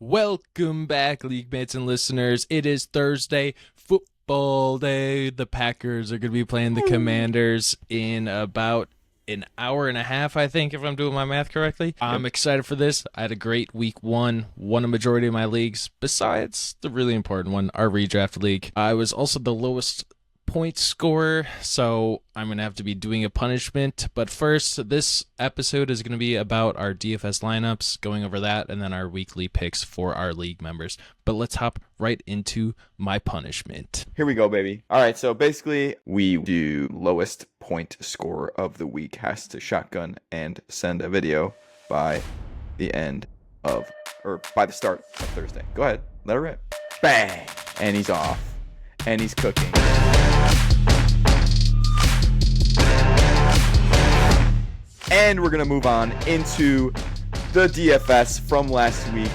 Welcome back, league mates and listeners. It is Thursday, football day. The Packers are going to be playing the Commanders in about an hour and a half, I think, if I'm doing my math correctly. I'm excited for this. I had a great week one, won a majority of my leagues, besides the really important one, our redraft league. I was also the lowest point scorer, so I'm going to have to be doing a punishment. But first, this episode is going to be about our DFS lineups, going over that, and then our weekly picks for our league members. But let's hop right into my punishment. Here we go, baby. All right, so basically we do lowest point scorer of the week has to shotgun and send a video by the end of, or by the start of Thursday. Go ahead, let it rip. Bang! And he's off. And he's cooking. And we're going to move on into the DFS from last week.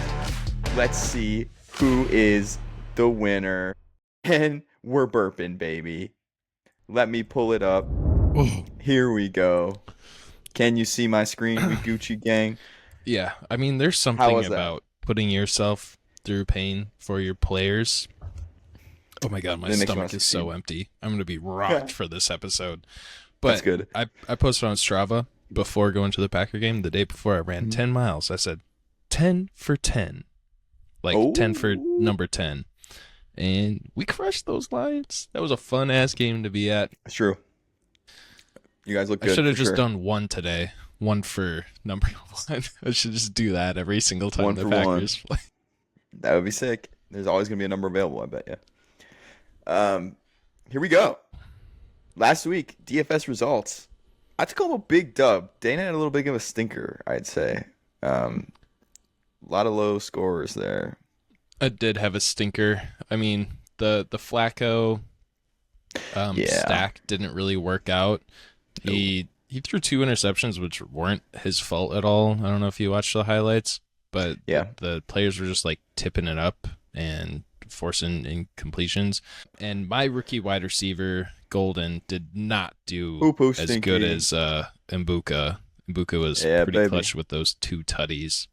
Let's see who is the winner. And we're burping, baby. Let me pull it up. Here we go. Can you see my screen, we Gucci gang? Yeah, I mean, there's something about putting yourself through pain for your players. Oh my god, my stomach is so empty. I'm going to be rocked for this episode. But that's good. I posted on Strava before going to the Packer game, the day before I ran 10 miles. I said 10 for 10. Like 10 for number 10. And we crushed those Lions. That was a fun-ass game to be at. That's true. You guys look good. I should have just done one today. One for number 1. I should just do that every single time the Packers play. That would be sick. There's always going to be a number available, I bet you. Here we go. Last week, DFS results. I took home a big dub. Dana had a little bit of a stinker, I'd say. A lot of low scores there. I did have a stinker. I mean, the Flacco stack didn't really work out. He threw 2 interceptions, which weren't his fault at all. I don't know if you watched the highlights, but the players were just like tipping it up and forcing incompletions. And my rookie wide receiver, Golden, did not do as good as Mbuka. Mbuka was pretty clutch with those 2 tutties.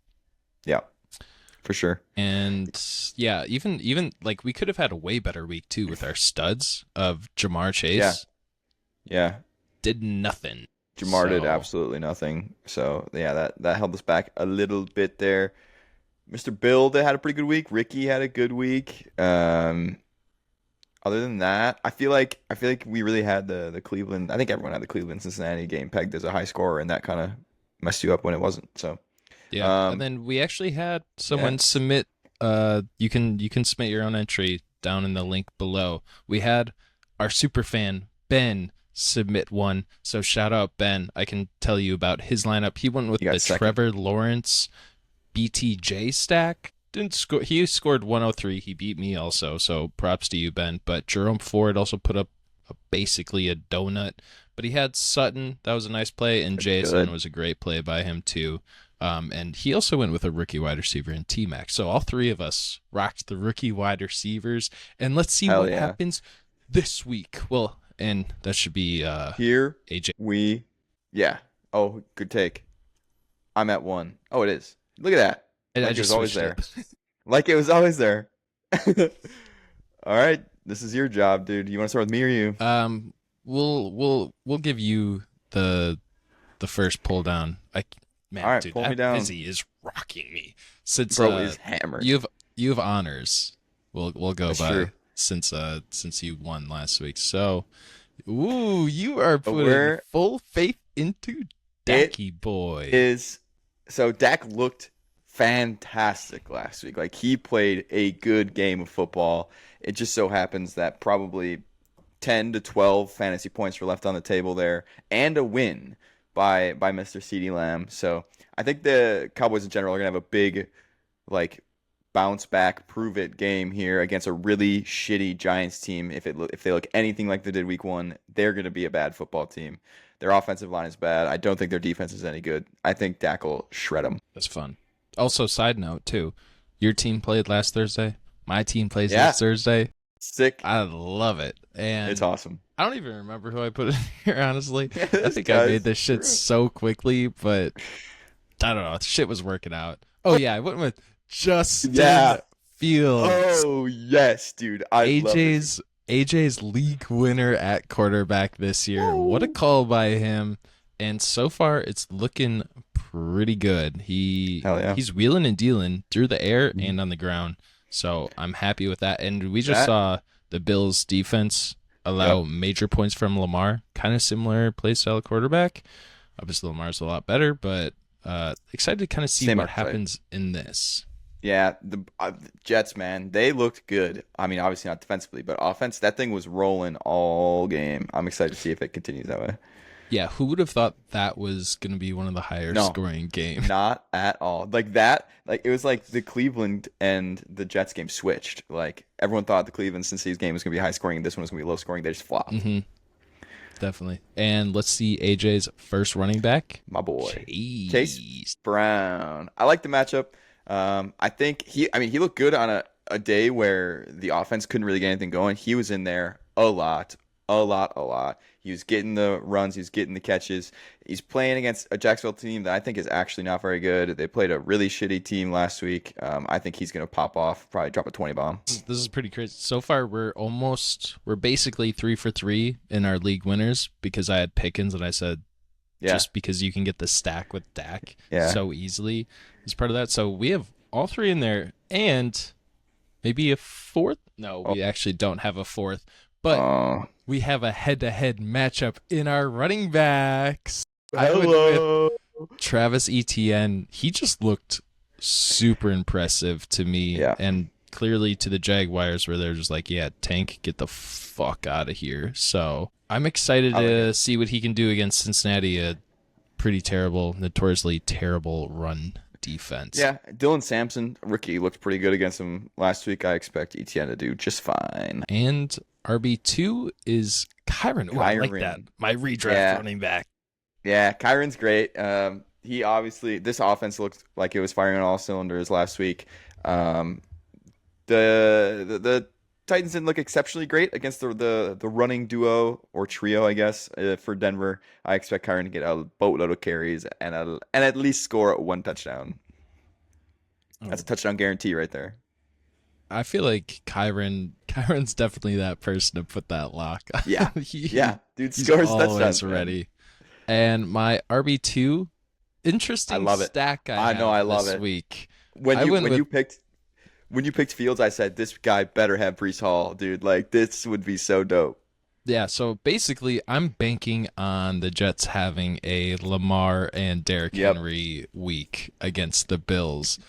Yeah, for sure. And yeah, even like we could have had a way better week too with our studs of Jamar Chase. Yeah. Did nothing. Jamar did absolutely nothing. So yeah, that held us back a little bit there. Mr. Bill had a pretty good week. Ricky had a good week. Other than that, I feel like we really had the Cleveland. I think everyone had the Cleveland Cincinnati game pegged as a high scorer, and that kind of messed you up when it wasn't. So yeah, and then we actually had someone submit. You can submit your own entry down in the link below. We had our super fan Ben submit one. So shout out Ben. I can tell you about his lineup. He went with the Trevor Lawrence BTJ stack. Didn't score. He scored 103. He beat me also, so props to you, Ben. But Jerome Ford also put up basically a donut. But he had Sutton. That was a nice play, and Jason was a great play by him too. And he also went with a rookie wide receiver in T-Mac. So all 3 of us rocked the rookie wide receivers. And let's see what happens this week. Well, and that should be here AJ. Oh, good take. I'm at 1. Oh, it is. Look at that. Like it was always there. Like it was always there. All right. This is your job, dude. You want to start with me or you? We'll give you the first pull down. All right, dude, pull me down. Izzy is rocking me. Since bro is hammered. You have honors. We'll go That's by true. Since you won last week. So you are putting full faith into Dacky boy. So Dak looked fantastic last week. Like, he played a good game of football. It just so happens that probably 10 to 12 fantasy points were left on the table there, and a win by Mr. CeeDee Lamb. So I think the Cowboys in general are going to have a big, like, bounce back, prove it game here against a really shitty Giants team. If they look anything like they did week 1, they're going to be a bad football team. Their offensive line is bad. I don't think their defense is any good. I think Dak will shred them. That's fun. Also, side note, too, your team played last Thursday. My team plays this Thursday. Sick. I love it. And it's awesome. I don't even remember who I put in here, honestly. I think I made this shit so quickly, but I don't know. Shit was working out. Oh, yeah, I went with Justin Yeah. Fields. Oh yes, dude. I love it. AJ's league winner at quarterback this year. What a Woo. call by him. And so far it's looking pretty good. Hell yeah. He's wheeling and dealing through the air Mhm. and on the ground. So I'm happy with that. And we just That. saw the Bills defense allow Yep. major points from Lamar. Kind of similar play style quarterback. Obviously Lamar's a lot better, but excited to kind of see Same what upside. happens in this. Yeah, the Jets, man, they looked good. I mean, obviously not defensively, but offense, that thing was rolling all game. I'm excited to see if it continues that way. Yeah, who would have thought that was going to be one of the higher No, scoring games? not at all. Like that, like it was like the Cleveland and the Jets game switched. Like everyone thought the Cleveland Cincinnati game was gonna be high scoring, and this one was gonna be low scoring. They just flopped. Hmm. Definitely. And let's see AJ's first running back. My boy, Chase Chase. Brown. I like the matchup. I think I mean, he looked good on a day where the offense couldn't really get anything going. He was in there a lot, a lot, a lot. He was getting the runs, he was getting the catches. He's playing against a Jacksonville team that I think is actually not very good. They played a really shitty team last week. I think he's gonna pop off, probably drop a 20 bomb. This is pretty crazy. So far, we're basically 3 for 3 in our league winners because I had Pickens and I said Yeah, just because you can get the stack with Dak yeah. so easily is part of that. So we have all 3 in there and maybe a fourth. No, Oh, we actually don't have a fourth, but oh. we have a head-to-head matchup in our running backs. I went with Hello. Travis Etienne. He just looked super impressive to me, Yeah, and clearly to the Jaguars, where they're just like, yeah, Tank, get the fuck out of here. So I'm excited I like to it. see what he can do against Cincinnati, a pretty terrible, notoriously terrible run defense. Yeah, Dylan Sampson, rookie, looked pretty good against him last week. I expect ETN to do just fine. And RB2 is Kyron. Ooh, I like that. Kyron. My redraft Yeah, running back. yeah, Kyron's great. He obviously this offense looked like it was firing on all cylinders last week. Um, the Titans didn't look exceptionally great against the running duo or trio, I guess, for Denver. I expect Kyron to get a boatload of carries and at least score 1 touchdown. That's a Oh, touchdown guarantee right there. I feel like Kyron's definitely that person to put that lock. Yeah, he, yeah, dude he's scores always touchdowns, man. ready. And my RB2, I interesting love it. stack I I know, I have love this it. week. When I you went when with you picked when you picked Fields, I said this guy better have Brees Hall, dude. Like this would be so dope. yeah, so basically I'm banking on the Jets having a Lamar and Derrick Yep, Henry week against the Bills.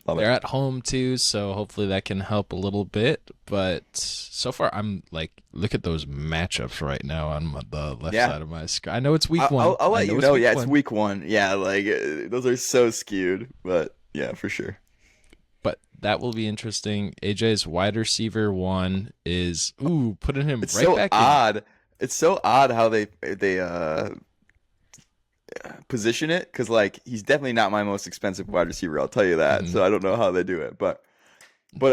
love They're it. at home too, so hopefully that can help a little bit. But so far, I'm like, look at those matchups right now on the left Yeah, side of my screen. I know it's week I'll, one. I'll, I'll I let know you it's know. week Yeah, it's one. week 1. Yeah, like those are so skewed, but yeah, for sure. But that will be interesting. AJ's wide receiver one is putting him It's right so back in. odd. It's so odd how they position it because like he's definitely not my most expensive wide receiver. I'll tell you that. Mhm. So I don't know how they do it, but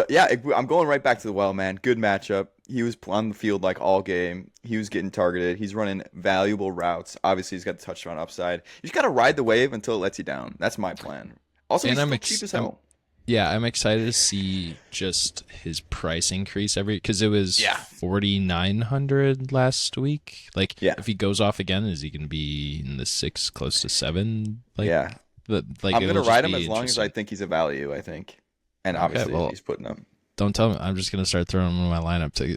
yeah, I'm going right back to the well, man. Good matchup. He was on the field like all game. He was getting targeted. He's running valuable routes. Obviously, he's got the touchdown upside. You just got to ride the wave until it lets you down. That's my plan. Also, And he's still cheap as hell. I'm excited to see just his price increase because it was Yeah. 4,900 last week. Like Yeah. if he goes off again, is he going to be in the 6, close to 7? Yeah. Like I'm it'll gonna just ride him be as long as I interesting. think he's a value. I think, and Okay, obviously well, he's putting up. don't tell me. I'm just going to start throwing him in my lineup to Hell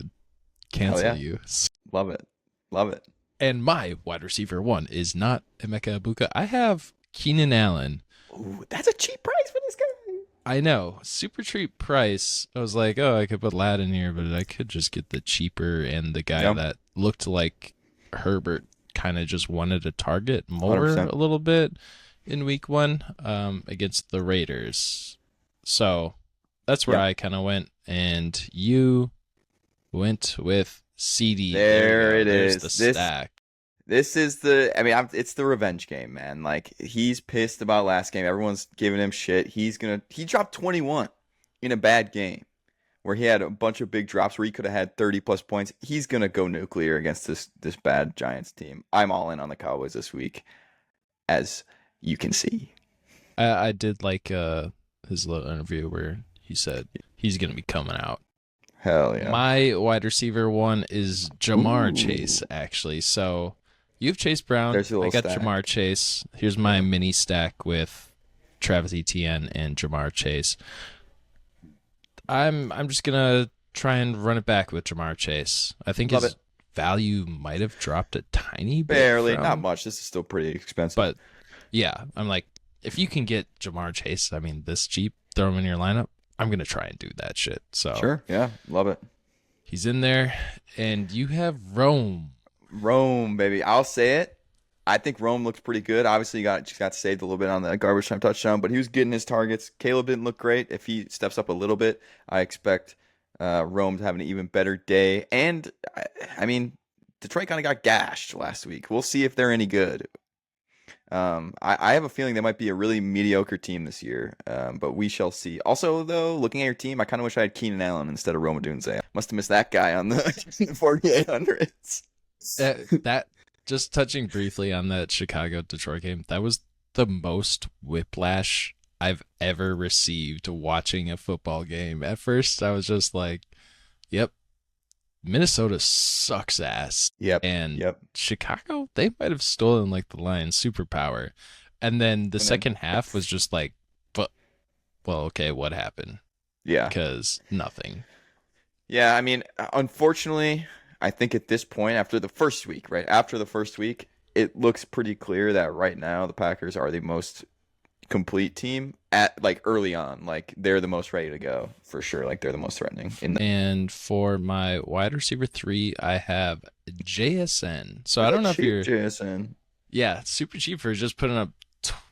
cancel yeah, you. love it, love it. And my wide receiver one is not Emeka Ibuka. I have Keenan Allen. Ooh, that's a cheap price for this guy. I know, super cheap price. I was like, oh, I could put Lad in here, but I could just get the cheaper and the guy Yeah, that looked like Herbert kind of just wanted to target more 100%. a little bit in week one against the Raiders. So that's where Yeah, I kind of went. And you went with CD. There you there go. it There's the is. stack. This is the. I mean, it's the revenge game, man. Like he's pissed about last game. Everyone's giving him shit. He dropped 21 in a bad game where he had a bunch of big drops where he could have had 30 plus points. He's gonna go nuclear against this bad Giants team. I'm all in on the Cowboys this week, as you can see. I did like his little interview where he said he's going to be coming out. Hell yeah. My wide receiver one is Jamar Ooh. Chase, actually. So you have Chase Brown. There's your I little got stack. Jamar Chase. Here's my mini stack with Travis Etienne and Jamar Chase. I'm just gonna try and run it back with Jamar Chase. I think his value might have dropped a tiny bit. Barely, not much. This is still pretty expensive. But yeah, I'm like, if you can get Jamar Chase, I mean, this cheap, throw him in your lineup, I'm gonna try and do that shit. So sure, yeah, love it. He's in there, and you have Rome. Rome, baby. I'll say it. I think Rome looked pretty good. Obviously, just got saved a little bit on the garbage time touchdown, but he was getting his targets. Caleb didn't look great. If he steps up a little bit, I expect Rome to have an even better day. And, I mean, Detroit kind of got gashed last week. We'll see if they're any good. I have a feeling they might be a really mediocre team this year, but we shall see. Also, though, looking at your team, I kind of wish I had Keenan Allen instead of Rome Odunze. Must have missed that guy on the 4800s. That just touching briefly on that Chicago-Detroit game, that was the most whiplash I've ever received watching a football game. At first, I was just like, yep, Minnesota sucks ass. Yep. And Chicago, they might have stolen like the Lions' superpower. And then the second half was just like, well, okay, what happened? Yeah. Because nothing. Yeah, I mean, unfortunately, I think at this point, after the first week, it looks pretty clear that right now the Packers are the most complete team at like early on. Like they're the most ready to go for sure. Like they're the most threatening. And for my wide receiver 3, I have JSN. So I don't know if you're JSN. Yeah, super cheap for just putting up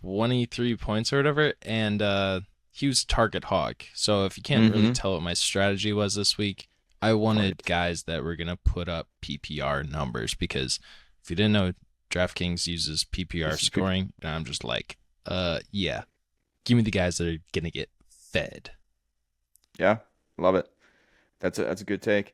23 points or whatever, and he was target hog. So if you can't really tell what my strategy was this week, I wanted guys that were going to put up PPR numbers, because if you didn't know, DraftKings uses PPR scoring, and I'm just like, yeah, give me the guys that are going to get fed. Yeah, love it. That's a good take.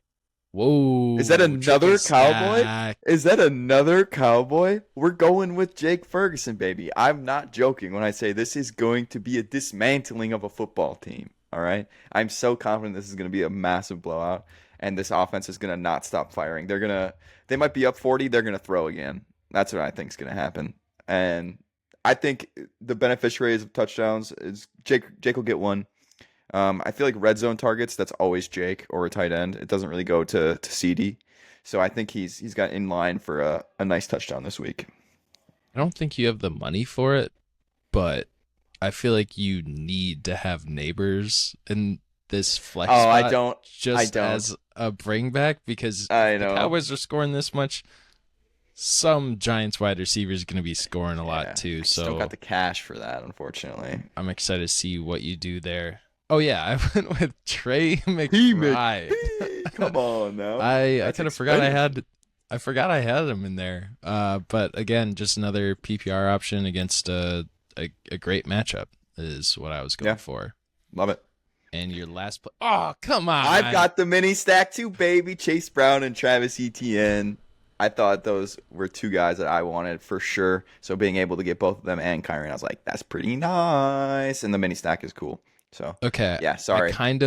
Whoa. Is that another Cowboy? Is that another Cowboy? We're going with Jake Ferguson, baby. I'm not joking when I say this is going to be a dismantling of a football team. All right? I'm so confident this is going to be a massive blowout, and this offense is going to not stop firing. They might be up 40. They're going to throw again. That's what I think is going to happen. And I think the beneficiaries of touchdowns is Jake will get one. I feel like red zone targets, that's always Jake or a tight end. It doesn't really go to CD. So I think he's got in line for a nice touchdown this week. I don't think you have the money for it, but I feel like you need to have Neighbors in this flex spot. I don't. As a bring back, because I know the Cowboys are scoring this much. Some Giants wide receivers are going to be scoring a lot too. I don't got the cash for that, unfortunately. I'm excited to see what you do there. Oh yeah, I went with Trey McBride. Come on now. I kind of forgot I forgot I had him in there. But again, just another PPR option against a great matchup is what I was going for. Love it. And your last play. Oh, come on. I've got the mini stack too, baby. Chase Brown and Travis Etienne. I thought those were two guys that I wanted for sure. So being able to get both of them and Kyron, I was like, that's pretty nice. And the mini stack is cool. So okay. Yeah, sorry. I kind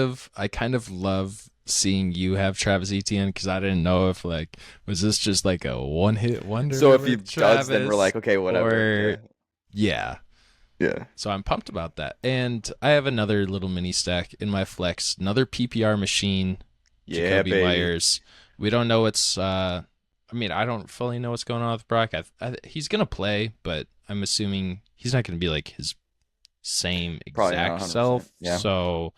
of love seeing you have Travis Etienne, because I didn't know if was this just like a one-hit wonder. So if he does, then we're like, okay, whatever. Or, yeah. So I'm pumped about that. And I have another little mini stack in my flex, another PPR machine. Yeah, Jacoby Myers. We don't know what's I don't fully know what's going on with Brock. He's gonna play, but I'm assuming he's not gonna be like his same exact self. Yeah. So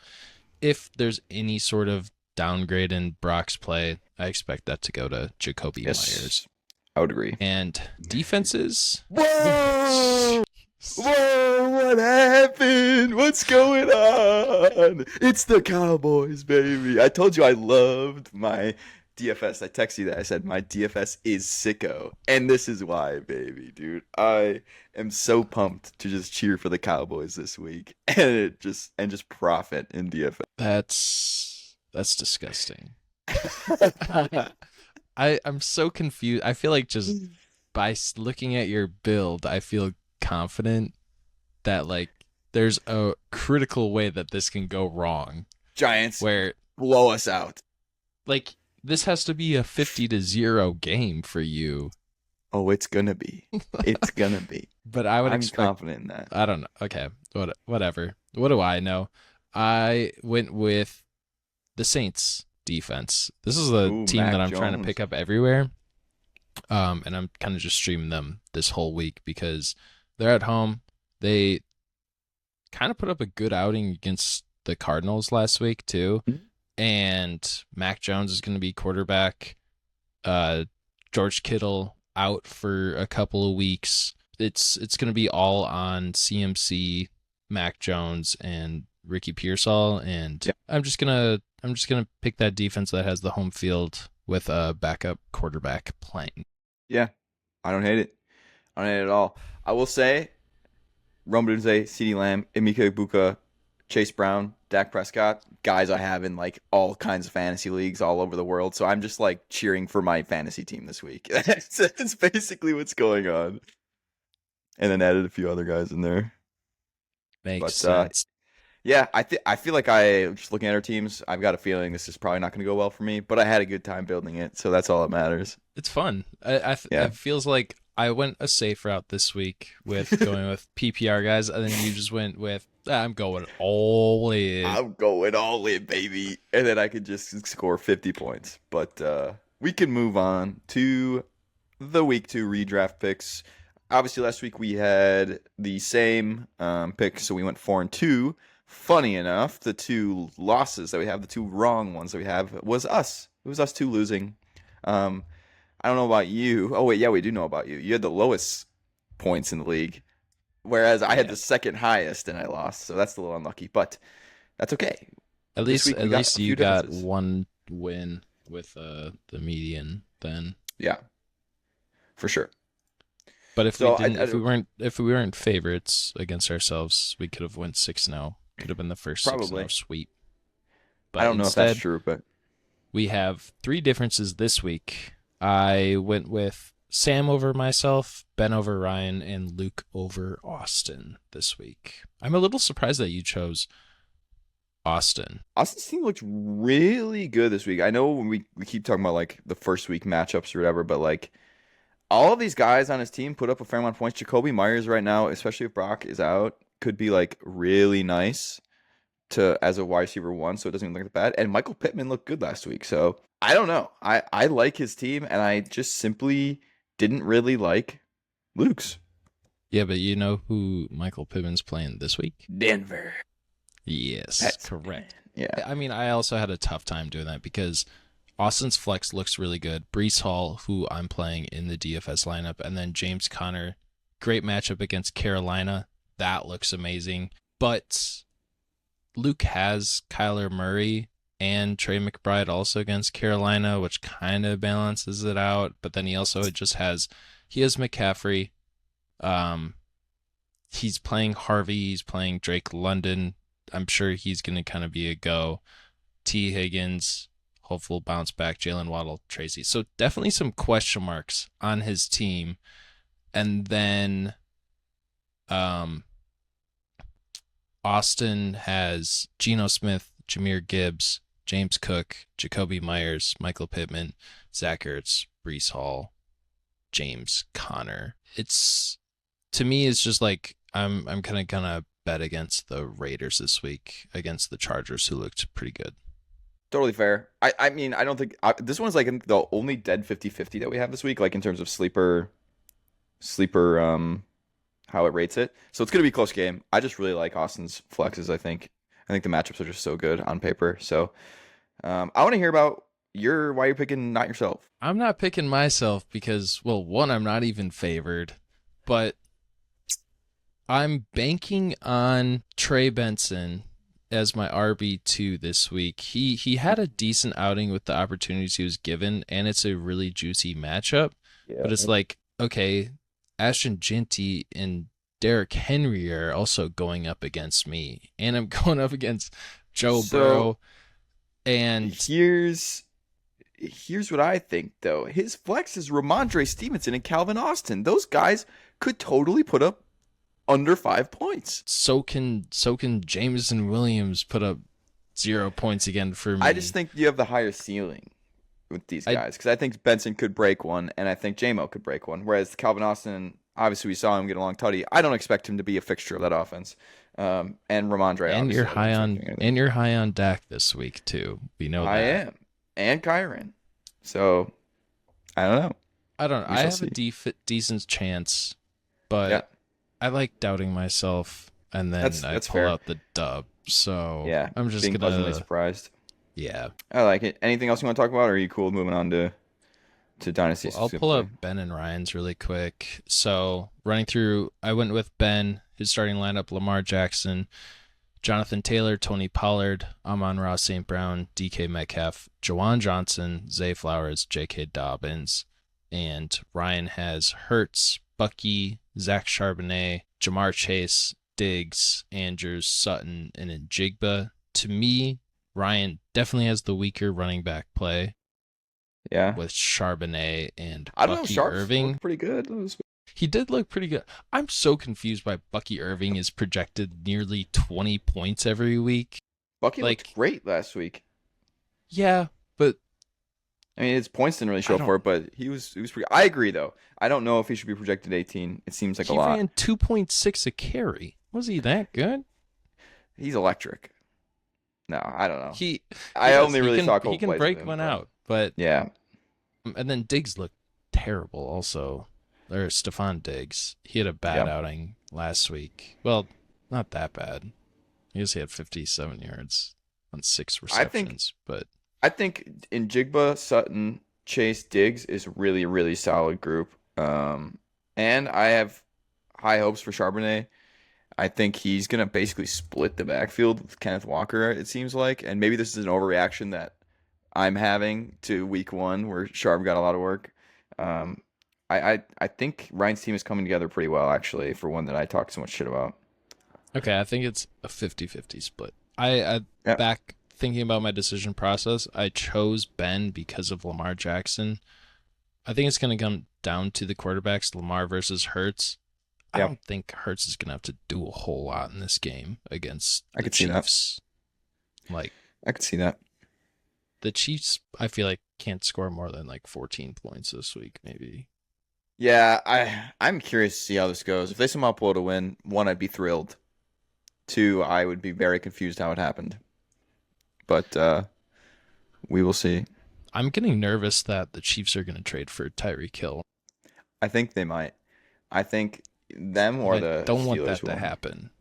if there's any sort of downgrade in Brock's play, I expect that to go to Jacoby Myers. I would agree. And defenses. Whoa! Whoa, what happened? What's going on? It's the Cowboys, baby. I told you I loved my DFS. I texted you that. I said my DFS is sicko. And this is why, baby, dude. I am so pumped to just cheer for the Cowboys this week and just profit in DFS. That's disgusting. I'm so confused. I feel like just by looking at your build, I feel confident that there's a critical way that this can go wrong. Giants Where, blow us out. like, this has to be a 50-0 game for you. Oh, it's gonna be. It's gonna be. But I would I'm expect. confident in that. I don't know. Okay, whatever. What do I know? I went with the Saints defense. This is a Ooh, team Mac that I'm trying to Jones. pick up everywhere. And I'm kind of just streaming them this whole week because they're at home. They kind of put up a good outing against the Cardinals last week too. Mhm. And Mac Jones is going to be quarterback. George Kittle out for a couple of weeks. It's going to be all on CMC, Mac Jones, and Ricky Pearsall, and Yeah. I'm just gonna pick that defense that has the home field with a backup quarterback playing. Yeah, I don't hate it. I don't hate it at all. I will say, Rumbanze, CeeDee Lamb, Emeka Egbuka, Chase Brown, Dak Prescott, guys I have in like all kinds of fantasy leagues all over the world. So I'm just like cheering for my fantasy team this week. That's basically what's going on. And then added a few other guys in there. Makes But sense. yeah, I feel like just looking at our teams, I've got a feeling this is probably not going to go well for me. But I had a good time building it, so that's all that matters. It's fun. Yeah. It feels like I went a safe route this week with going with PPR guys, and then you just went with I'm going all in. I'm going all in, baby. And then I could just score 50 points. But we can move on to the week 2 redraft picks. Obviously, last week we had the same picks, so we went 4-2. Funny enough, the 2 losses that we have, the 2 wrong ones that we have, was us. It was us 2 losing. I don't know about you. Oh, wait, yeah, we do know about you. You had the lowest points in the league, whereas I had the second highest and I lost. So that's a little unlucky, but that's okay. At This least week we at got least a few you got differences. one win with the median then. Yeah, for sure. But if So we didn't, if we weren't favorites against ourselves, we could have went 6-0. Could have been the first Probably. 6-0 sweep. But I don't know if instead, that's true, but we have 3 differences this week. I went with Sam over myself, Ben over Ryan, and Luke over Austin this week. I'm a little surprised that you chose Austin. Austin's team looks really good this week. I know when we keep talking about like the first week matchups or whatever, but like all of these guys on his team put up a fair amount of points. Jacoby Myers right now, especially if Brock is out, could be like really nice to as a wide receiver 1, so it doesn't even look that bad. And Michael Pittman looked good last week, so I don't know. I like his team, and I just simply didn't really like Luke's. Yeah, but you know who Michael Pittman's playing this week? Denver. Yes, That's correct. Yeah. I mean, I also had a tough time doing that because Austin's flex looks really good. Brees Hall, who I'm playing in the DFS lineup, and then James Conner, great matchup against Carolina. That looks amazing. But Luke has Kyler Murray and Trey McBride also against Carolina, which kind of balances it out. But then he has McCaffrey. He's playing Harvey. He's playing Drake London. I'm sure he's going to kind of be a go. T. Higgins, hopeful bounce back. Jalen Waddle, Tracy. So definitely some question marks on his team. And then Austin has Geno Smith, Jahmyr Gibbs, James Cook, Jacoby Myers, Michael Pittman, Zach Ertz, Brees Hall, James Conner. To me, it's just like I'm kind of gonna bet against the Raiders this week against the Chargers, who looked pretty good. Totally fair. I mean, I don't think this one's like the only dead 50-50 that we have this week, like in terms of sleeper how it rates it. So it's gonna be a close game. I just really like Austin's flexes. I think the matchups are just so good on paper. So I want to hear about why you're picking not yourself. I'm not picking myself because, well, one, I'm not even favored, but I'm banking on Trey Benson as my RB2 this week. He had a decent outing with the opportunities he was given, and it's a really juicy matchup. Yeah. But it's like, okay, Ashton Jinty and Derrick Henry are also going up against me, and I'm going up against Joe Burrow. And here's what I think, though. His flex is Ramondre Stevenson and Calvin Austin. Those guys could totally put up under 5 points. So can Jameson Williams put up 0 points again for me. I just think you have the higher ceiling with these guys because I think Benson could break one, and I think J-Mo could break one. Whereas Calvin Austin, obviously we saw him get a long tutty. I don't expect him to be a fixture of that offense. And Ramondre, and you're high on Dak this week too. We know that. I am, and Kyron. So I don't know. I have a decent chance, but I like doubting myself, and then I pull out the dub. So yeah, I'm just gonna pleasantly surprised. Yeah, I like it. Anything else you want to talk about, or are you cool moving on to Dynasty? Well, I'll pull up Ben and Ryan's really quick. So running through, I went with Ben, his starting lineup: Lamar Jackson, Jonathan Taylor, Tony Pollard, Amon-Ra St. Brown, DK Metcalf, Jawan Johnson, Zay Flowers, J.K. Dobbins, and Ryan has Hurts, Bucky, Zach Charbonnet, Jamar Chase, Diggs, Andrews, Sutton, and Njigba. To me, Ryan definitely has the weaker running back play. Yeah. With Charbonnet and I don't know, Bucky Sharp Irving. looked pretty good. He did look pretty good. I'm so confused why Bucky Irving is projected nearly 20 points every week. Bucky looked great last week. Yeah, but I mean, his points didn't really show up for it, but he was pretty. I agree though. I don't know if he should be projected 18. It seems like a lot. He ran 2.6 a carry. Was he that good? He's electric. No, I don't know. He can break one out, but yeah. And then Diggs looked terrible also. Or Stephon Diggs. He had a bad outing last week. Well, not that bad. He had 57 yards on 6 receptions. I think Njigba, Sutton, Chase, Diggs is really, really solid group. And I have high hopes for Charbonnet. I think he's going to basically split the backfield with Kenneth Walker, it seems like. And maybe this is an overreaction that I'm having to week 1 where Sharp got a lot of work. I think Ryan's team is coming together pretty well, actually, for one that I talk so much shit about. Okay, I think it's a 50-50 split. Back thinking about my decision process, I chose Ben because of Lamar Jackson. I think it's going to come down to the quarterbacks, Lamar versus Hurts. I don't think Hurts is going to have to do a whole lot in this game against the Chiefs. I could see that. The Chiefs, I feel like, can't score more than 14 points this week, maybe. Yeah, I'm curious to see how this goes. If they somehow pull it a win, 1, I'd be thrilled. 2, I would be very confused how it happened. But we will see. I'm getting nervous that the Chiefs are going to trade for Tyreek Hill. I think they might. I think them or the don't want Steelers that to happen.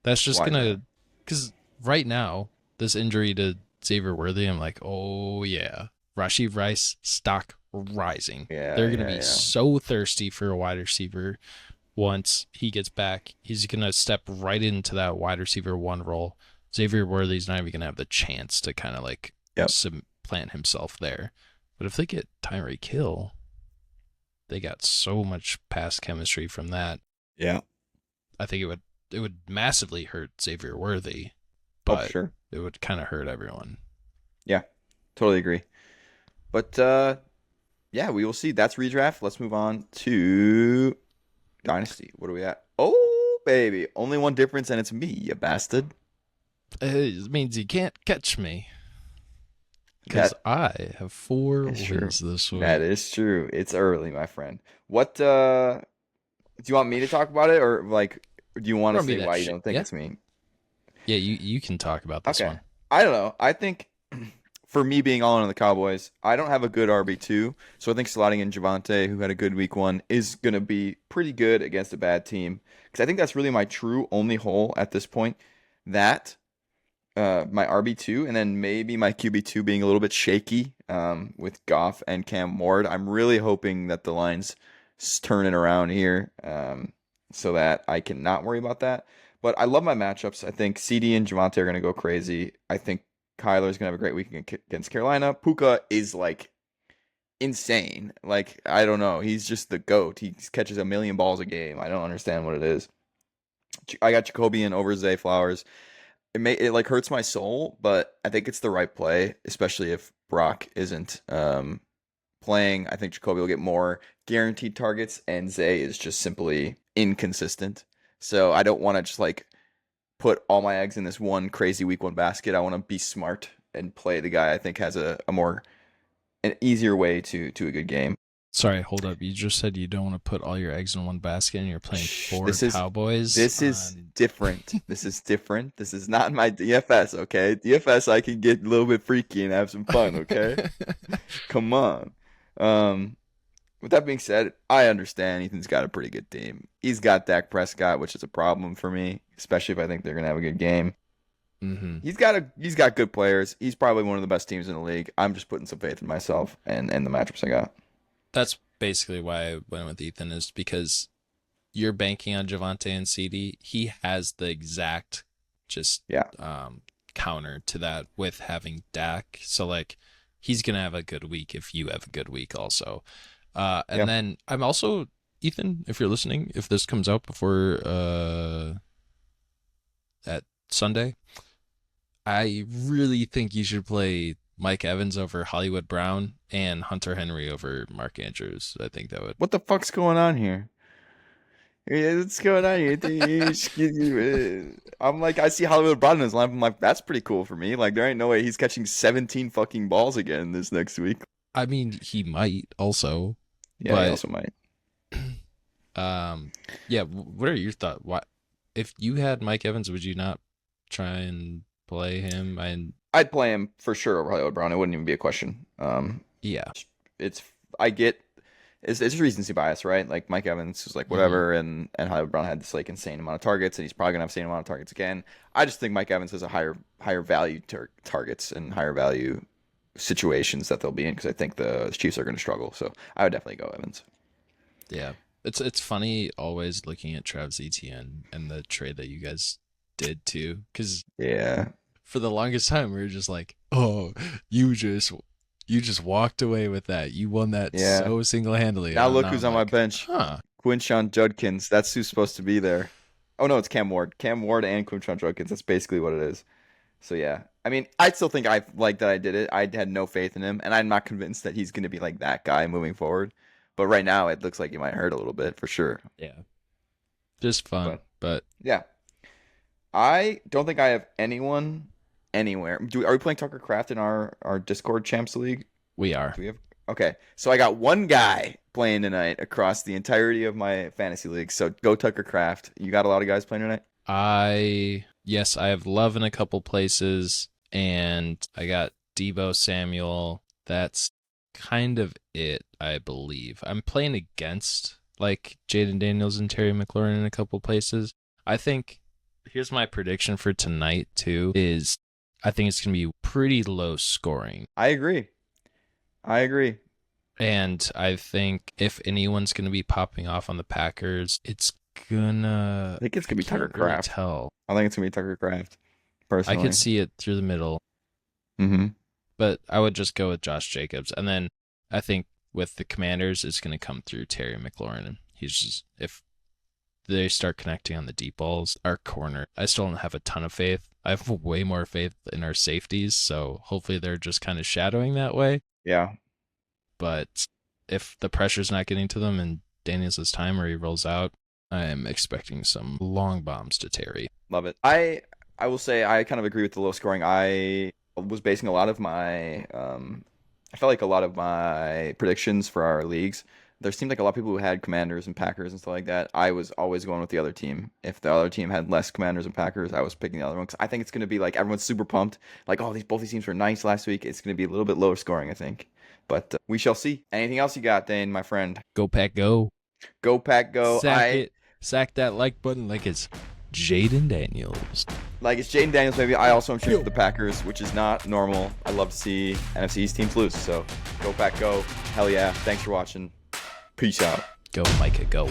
That's just going to... Because right now, this injury to Xavier Worthy, I'm like, oh yeah. Rashee Rice, stock rising. Yeah, they're going to be so thirsty for a wide receiver. Once he gets back, he's going to step right into that wide receiver 1 role. Xavier Worthy's not even going to have the chance to kind of supplant himself there. But if they get Tyreek Hill, they got so much past chemistry from that. Yeah. I think it would massively hurt Xavier Worthy, but it would kind of hurt everyone. Yeah, totally agree. But yeah, we will see. That's redraft. Let's move on to Dynasty. What are we at? Oh, baby. Only one difference, and it's me, you bastard. It means you can't catch me. Because I have 4 wins this week. That is true. It's early, my friend. What, do you want me to talk about it, or do you want to say why you don't think it's me? Yeah, you can talk about this one. I don't know. I think for me being all in on the Cowboys, I don't have a good RB2, so I think slotting in Javonte, who had a good week 1, is going to be pretty good against a bad team. Because I think that's really my true only hole at this point. That, my RB2, and then maybe my QB2 being a little bit shaky with Goff and Cam Ward. I'm really hoping that the line's turning around here so that I can not worry about that. But I love my matchups. I think CD and Javonte are going to go crazy. I think Kyler's going to have a great week against Carolina. Puka is insane. I don't know. He's just the GOAT. He catches 1 million balls a game. I don't understand what it is. I got Jacobian over Zay Flowers. It hurts my soul, but I think it's the right play, especially if Brock isn't playing. I think Jacoby will get more guaranteed targets, and Zay is just simply inconsistent. So I don't want to just like put all my eggs in this one crazy week 1 basket. I want to be smart and play the guy I think has an easier way to a good game. Sorry, hold up. You just said you don't want to put all your eggs in one basket and you're playing four Cowboys. This is different. This is different. This is not my DFS, okay? DFS, I can get a little bit freaky and have some fun, okay? Come on. With that being said, I understand Ethan's got a pretty good team. He's got Dak Prescott, which is a problem for me, especially if I think they're going to have a good game. Mm-hmm. He's got good players. He's probably one of the best teams in the league. I'm just putting some faith in myself and the matchups I got. That's basically why I went with Ethan, is because you're banking on Javonte and CD. He has the exact counter to that with having Dak. So like he's gonna have a good week if you have a good week also. Then I'm also, Ethan, if you're listening, if this comes out before at Sunday, I really think you should play Mike Evans over Hollywood Brown and Hunter Henry over Mark Andrews. I think that would. What the fuck's going on here? What's going on here? I'm like, I see Hollywood Brown in his lineup. I'm like, that's pretty cool for me. Like, there ain't no way he's catching 17 fucking balls again this next week. I mean, he might also. Yeah, he also might. Yeah. What are your thoughts? What if you had Mike Evans? Would you not try and play him? I'd play him for sure over Hollywood Brown. It wouldn't even be a question. Yeah, it's recency bias, right? Like Mike Evans is like whatever, and Hollywood Brown had this like insane amount of targets, and he's probably gonna have the same amount of targets again. I just think Mike Evans has a higher value targets and higher value situations that they'll be in, because I think the Chiefs are going to struggle. So I would definitely go Evans. Yeah, it's funny always looking at Travis Etienne and the trade that you guys did too, because for the longest time we were just like, oh, you just walked away with that. You won that so single-handedly. Now look who's on my bench. Quinshon Judkins. That's who's supposed to be there. Oh no, it's Cam Ward. Cam Ward and Quinshon Judkins. That's basically what it is. So yeah, I mean, I still think I like that I did it. I had no faith in him, and I'm not convinced that he's going to be like that guy moving forward. But right now, it looks like he might hurt a little bit for sure. Yeah, just fun, but yeah, I don't think I have anyone anywhere. Are we playing Tucker Craft in our Discord Champs League? We are. Do we have? Okay, so I got one guy playing tonight across the entirety of my fantasy league. So go Tucker Craft. You got a lot of guys playing tonight? Yes, I have Love in a couple places, and I got Deebo Samuel. That's kind of it, I believe. I'm playing against like Jaden Daniels and Terry McLaurin in a couple places. I think here's my prediction for tonight too, is I think it's going to be pretty low scoring. I agree. And I think if anyone's going to be popping off on the Packers, I think it's gonna be Tucker Craft. I think it's gonna be Tucker Craft. Personally, I could see it through the middle. Mm-hmm. But I would just go with Josh Jacobs, and then I think with the Commanders, it's gonna come through Terry McLaurin. He's just, if they start connecting on the deep balls, our corner, I still don't have a ton of faith. I have way more faith in our safeties, so hopefully they're just kind of shadowing that way. Yeah. But if the pressure's not getting to them and Daniels' time or he rolls out, I am expecting some long bombs to Terry. Love it. I will say I kind of agree with the low scoring. I was basing a lot of my I felt like a lot of my predictions for our leagues, there seemed like a lot of people who had Commanders and Packers and stuff like that. I was always going with the other team. If the other team had less Commanders and Packers, I was picking the other one, because I think it's going to be like everyone's super pumped. Like, oh, both these teams were nice last week. It's going to be a little bit lower scoring, I think. But we shall see. Anything else you got, Dane, my friend? Go Pack, go. Go Pack, go. Sack that like button like it's Jaden Daniels. Like it's Jaden Daniels, maybe. I also am cheering for the Packers, which is not normal. I love to see NFC East teams lose. So go Pack, go. Hell yeah. Thanks for watching. Peace out. Go Micah, go.